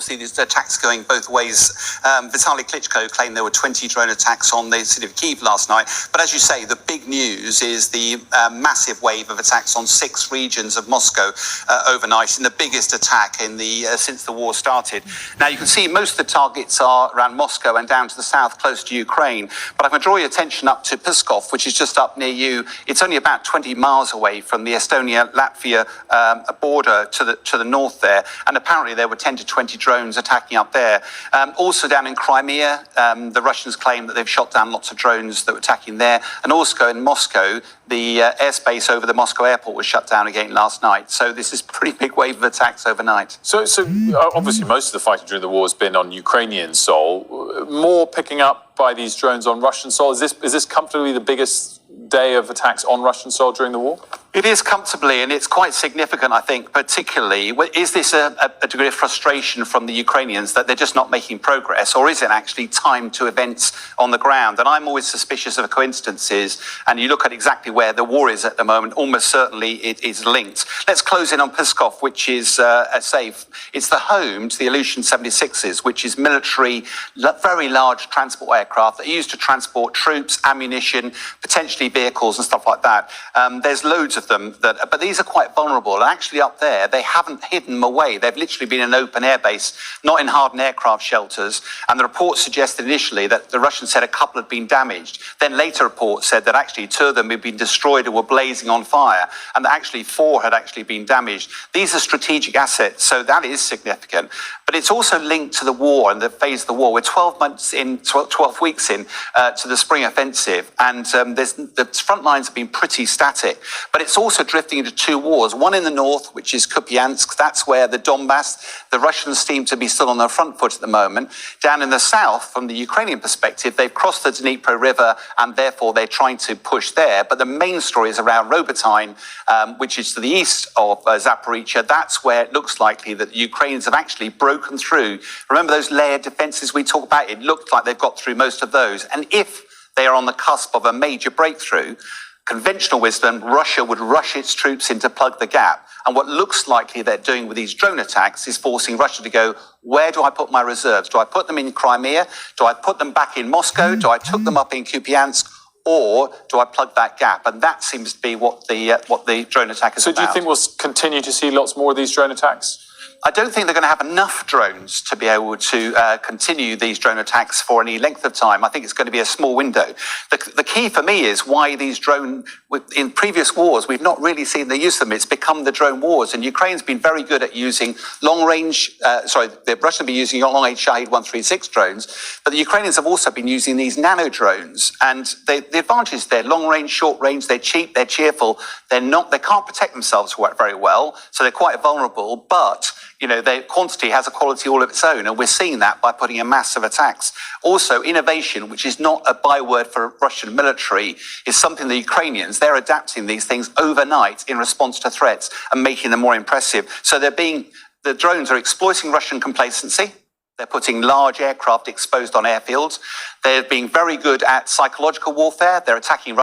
obviously these attacks going both ways. Vitaly Klitschko claimed there were 20 drone attacks on the city of Kyiv last night. But as you say, the big news is the massive wave of attacks on 6 regions of Moscow overnight, in the biggest attack in since the war started. Now, you can see most of the targets are around Moscow and down to the south, close to Ukraine. But I'm going to draw your attention up to Pskov, which is just up near you. It's only about 20 miles away from the Estonia-Latvia border to the north there. And apparently there were 10 to 20 drones attacking up there. Also down in Crimea, the Russians claim that they've shot down lots of drones that were attacking there. And also in Moscow, the airspace over the Moscow airport was shut down again last night. So this is a pretty big wave of attacks overnight. So obviously most of the fighting during the war has been on Ukrainian soil. More picking up by these drones on Russian soil. Is this comfortably the biggest day of attacks on Russian soil during the war? It is comfortably, and it's quite significant, I think, particularly. Is this a degree of frustration from the Ukrainians that they're just not making progress, or is it actually time to events on the ground? And I'm always suspicious of coincidences, and you look at exactly where the war is at the moment, almost certainly it is linked. Let's close in on Pskov, which is it's the home to the Ilyushin 76s, which is military, very large transport aircraft that are used to transport troops, ammunition, potentially vehicles and stuff like that. There's loads of them, but these are quite vulnerable. And actually up there, they haven't hidden them away. They've literally been in an open air base, not in hardened aircraft shelters. And the report suggested initially that the Russians said a couple had been damaged. Then later reports said that actually 2 of them had been destroyed or were blazing on fire, and that actually 4 had actually been damaged. These are strategic assets, so that is significant. But it's also linked to the war and the phase of the war. We're 12 weeks in to the spring offensive, and the front lines have been pretty static. But it's also drifting into 2 wars. One in the north, which is Kupiansk. That's where the Donbass, the Russians seem to be still on their front foot at the moment. Down in the south, from the Ukrainian perspective, they've crossed the Dnipro River, and therefore they're trying to push there. But the main story is around Robotyne, which is to the east of Zaporizhzhia. That's where it looks likely that the Ukrainians have actually broken through. Remember those layered defenses we talked about? It looked like they've got through most of those. And if they are on the cusp of a major breakthrough, conventional wisdom, Russia would rush its troops in to plug the gap. And what looks likely they're doing with these drone attacks is forcing Russia to go, where do I put my reserves? Do I put them in Crimea? Do I put them back in Moscow? Do I tuck them up in Kupiansk? Or do I plug that gap? And that seems to be what the drone attack is about. So do you think we'll continue to see lots more of these drone attacks? I don't think they're going to have enough drones to be able to continue these drone attacks for any length of time. I think it's going to be a small window. The key for me is why these in previous wars, we've not really seen the use of them. It's become the drone wars. And Ukraine's been very good at using the Russians have been using long-range Shahed 136 drones, but the Ukrainians have also been using these nano drones. And the advantage is they're long-range, short-range, they're cheap, they're cheerful, they can't protect themselves very well, so they're quite vulnerable, but their quantity has a quality all of its own, and we're seeing that by putting in massive attacks. Also, innovation, which is not a byword for Russian military, is something the Ukrainians, they're adapting these things overnight in response to threats and making them more impressive. So the drones are exploiting Russian complacency. They're putting large aircraft exposed on airfields. They're being very good at psychological warfare. They're attacking